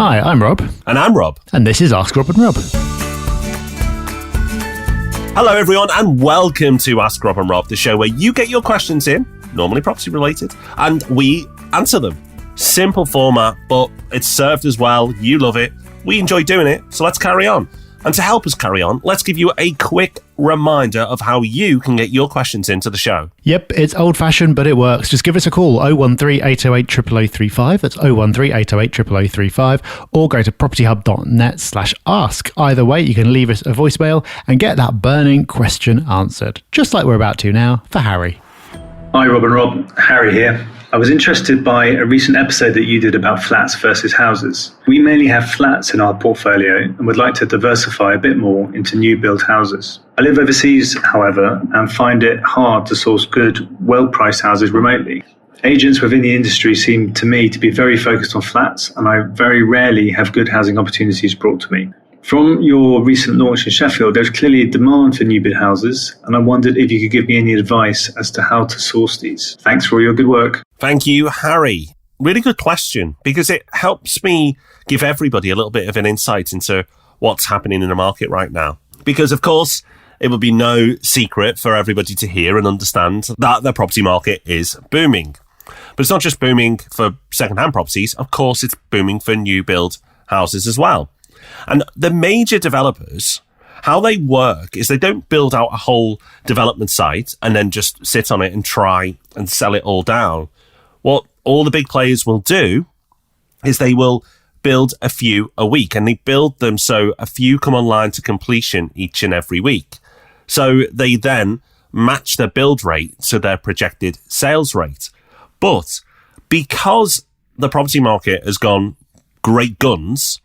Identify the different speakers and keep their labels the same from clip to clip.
Speaker 1: Hi, I'm Rob.
Speaker 2: And I'm Rob.
Speaker 1: And this is Ask Rob and Rob.
Speaker 2: Hello, everyone, and welcome to Ask Rob and Rob, the show where you get your questions in, normally property related, and we answer them. Simple format, but it's served as well. You love it. We enjoy doing it, so let's carry on. And to help us carry on, let's give you a quick reminder of how you can get your questions into the show.
Speaker 1: Yep, it's old-fashioned, but it works. Just give us a call, 013-808-00035. That's 013-808-00035. Or go to propertyhub.net/ask. Either way, you can leave us a voicemail and get that burning question answered. Just like we're about to now for Harry.
Speaker 3: Hi, Rob and Rob. Harry here. I was interested by a recent episode that you did about flats versus houses. We mainly have flats in our portfolio and would like to diversify a bit more into new build houses. I live overseas, however, and find it hard to source good, well-priced houses remotely. Agents within the industry seem to me to be very focused on flats, and I very rarely have good housing opportunities brought to me. From your recent launch in Sheffield, there's clearly a demand for new build houses, and I wondered if you could give me any advice as to how to source these. Thanks for all your good work.
Speaker 2: Thank you, Harry. Really good question, because it helps me give everybody a little bit of an insight into what's happening in the market right now. Because, of course, it would be no secret for everybody to hear and understand that the property market is booming. But it's not just booming for second-hand properties. Of course, it's booming for new build houses as well. And the major developers, how they work is they don't build out a whole development site and then just sit on it and try and sell it all down. What all the big players will do is they will build a few a week, and they build them so a few come online to completion each and every week. So they then match their build rate to their projected sales rate. But because the property market has gone great guns,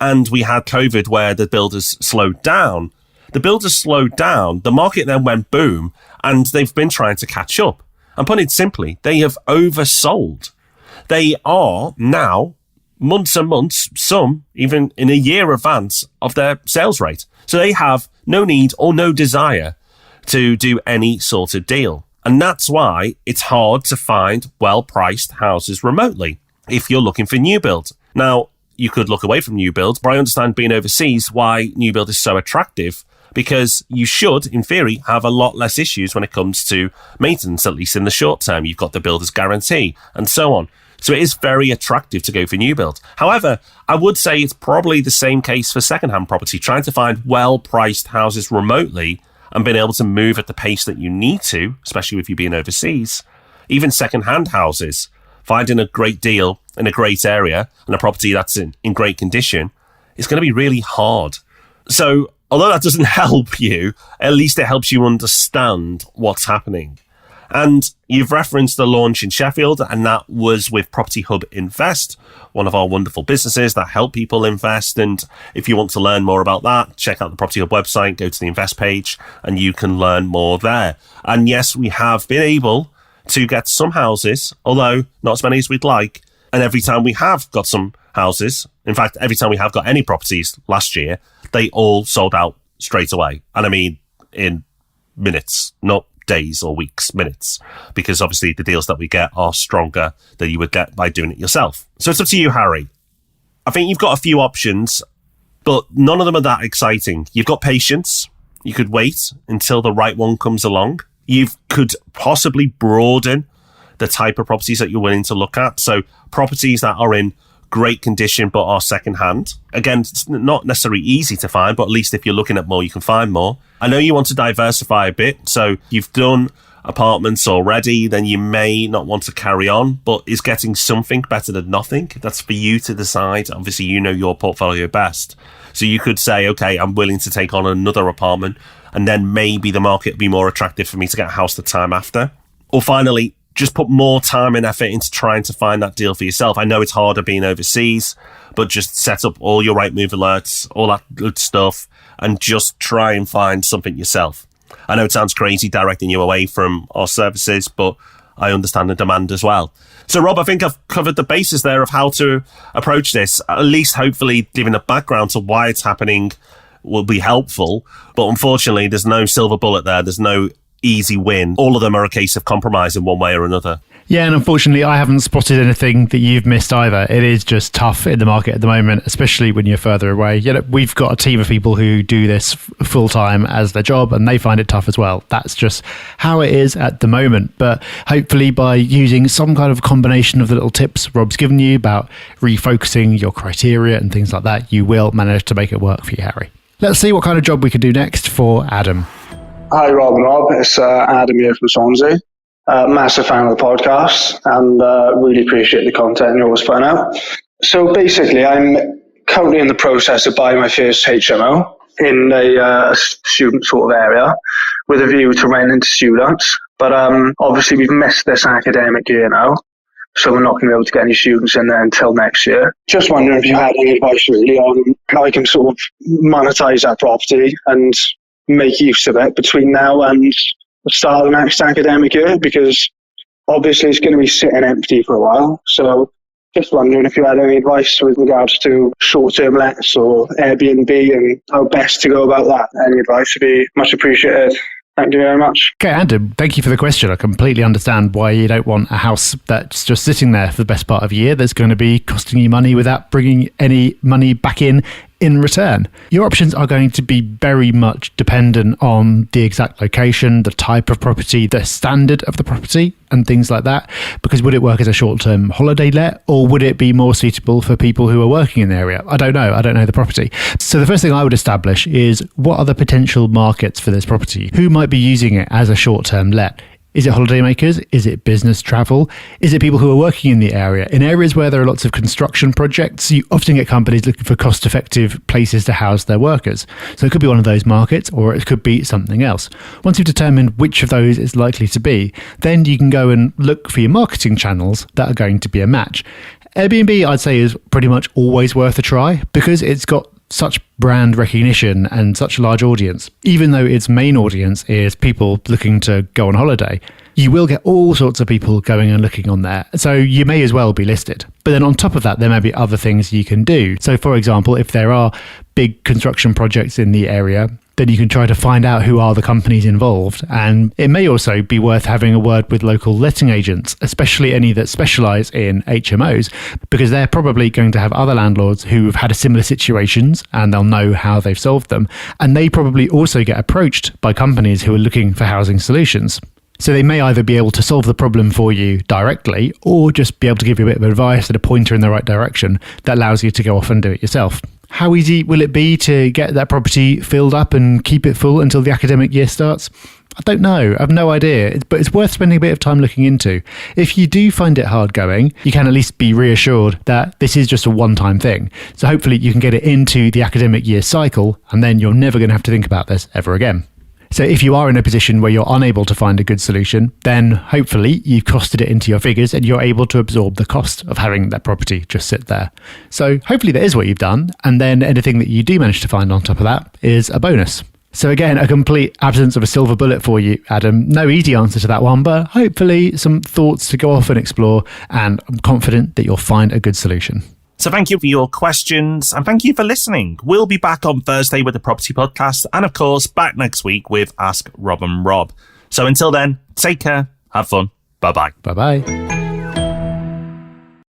Speaker 2: and we had COVID where the builders slowed down, the market then went boom, and they've been trying to catch up. And put it simply, they have oversold. They are now months and months, some even in a year advance of their sales rate. So they have no need or no desire to do any sort of deal. And that's why it's hard to find well-priced houses remotely if you're looking for new build. Now, you could look away from new build, but I understand being overseas why new build is so attractive, because you should, in theory, have a lot less issues when it comes to maintenance, at least in the short term. You've got the builder's guarantee and so on. So it is very attractive to go for new build. However, I would say it's probably the same case for second-hand property. Trying to find well-priced houses remotely and being able to move at the pace that you need to, especially if you're being overseas, even second-hand houses, finding a great deal in a great area and a property that's in great condition is going to be really hard. So although that doesn't help you, at least it helps you understand what's happening. And you've referenced the launch in Sheffield, and that was with Property Hub Invest, one of our wonderful businesses that help people invest. And if you want to learn more about that, check out the Property Hub website, go to the invest page, and you can learn more there. And yes, we have been able to get some houses, although not as many as we'd like. And every time we have got some houses, in fact, every time we have got any properties last year, they all sold out straight away. And I mean, in minutes, not days or weeks, minutes, because obviously the deals that we get are stronger than you would get by doing it yourself. So it's up to you, Harry. I think you've got a few options, but none of them are that exciting. You've got patience. You could wait until the right one comes along. You could possibly broaden the type of properties that you're willing to look at. So properties that are in great condition but are second-hand. Again, it's not necessarily easy to find, but at least if you're looking at more, you can find more. I know you want to diversify a bit, so you've done apartments already, then you may not want to carry on, but is getting something better than nothing? That's for you to decide. Obviously, you know your portfolio best. So you could say, okay, I'm willing to take on another apartment, and then maybe the market will be more attractive for me to get a house the time after. Or finally, just put more time and effort into trying to find that deal for yourself. I know it's harder being overseas, but just set up all your Rightmove alerts, all that good stuff, and just try and find something yourself. I know it sounds crazy directing you away from our services, but I understand the demand as well. So, Rob, I think I've covered the basis there of how to approach this, at least hopefully giving a background to why it's happening will be helpful. But unfortunately, there's no silver bullet there. There's no easy win. All of them are a case of compromise in one way or another.
Speaker 1: Yeah, and unfortunately, I haven't spotted anything that you've missed either. It is just tough in the market at the moment, especially when you're further away. We've got a team of people who do this full time as their job, and they find it tough as well. That's just how it is at the moment. But hopefully, by using some kind of combination of the little tips Rob's given you about refocusing your criteria and things like that, you will manage to make it work for you, Harry. Let's see what kind of job we can do next for Adam.
Speaker 4: Hi, Rob and Rob. It's Adam here from Swansea. Massive fan of the podcast and really appreciate the content you're always putting out. So basically, I'm currently in the process of buying my first HMO in a student sort of area with a view to renting to students. But obviously, we've missed this academic year now, so we're not going to be able to get any students in there until next year. Just wondering if you had any advice really on how I can sort of monetize that property and make use of it between now and the start of the next academic year, because obviously it's going to be sitting empty for a while. So just wondering if you had any advice with regards to short-term lets or Airbnb and how best to go about that. Any advice would be much appreciated. Thank you very much.
Speaker 1: Okay, Adam, thank you for the question. I completely understand why you don't want a house that's just sitting there for the best part of a year that's going to be costing you money without bringing any money back in return. Your options are going to be very much dependent on the exact location, the type of property, the standard of the property, and things like that. Because would it work as a short-term holiday let, or would it be more suitable for people who are working in the area? I don't know. I don't know the property. So the first thing I would establish is, what are the potential markets for this property? Who might be using it as a short-term let? Is it holidaymakers? Is it business travel? Is it people who are working in the area? In areas where there are lots of construction projects, you often get companies looking for cost-effective places to house their workers. So it could be one of those markets, or it could be something else. Once you've determined which of those it's likely to be, then you can go and look for your marketing channels that are going to be a match. Airbnb, I'd say, is pretty much always worth a try because it's got such brand recognition and such a large audience. Even though its main audience is people looking to go on holiday, you will get all sorts of people going and looking on there. So you may as well be listed. But then on top of that, there may be other things you can do. So for example, if there are big construction projects in the area, then you can try to find out who are the companies involved. And it may also be worth having a word with local letting agents, especially any that specialise in HMOs, because they're probably going to have other landlords who've had similar situations and they'll know how they've solved them. And they probably also get approached by companies who are looking for housing solutions. So they may either be able to solve the problem for you directly, or just be able to give you a bit of advice and a pointer in the right direction that allows you to go off and do it yourself. How easy will it be to get that property filled up and keep it full until the academic year starts? I don't know. I have no idea, but it's worth spending a bit of time looking into. If you do find it hard going, you can at least be reassured that this is just a one-time thing. So hopefully you can get it into the academic year cycle, and then you're never going to have to think about this ever again. So if you are in a position where you're unable to find a good solution, then hopefully you've costed it into your figures and you're able to absorb the cost of having that property just sit there. So hopefully that is what you've done. And then anything that you do manage to find on top of that is a bonus. So again, a complete absence of a silver bullet for you, Adam. No easy answer to that one, but hopefully some thoughts to go off and explore. And I'm confident that you'll find a good solution.
Speaker 2: So thank you for your questions and thank you for listening. We'll be back on Thursday with the Property Podcast and, of course, back next week with Ask Rob and Rob. So until then, take care, have fun, bye-bye.
Speaker 1: Bye-bye.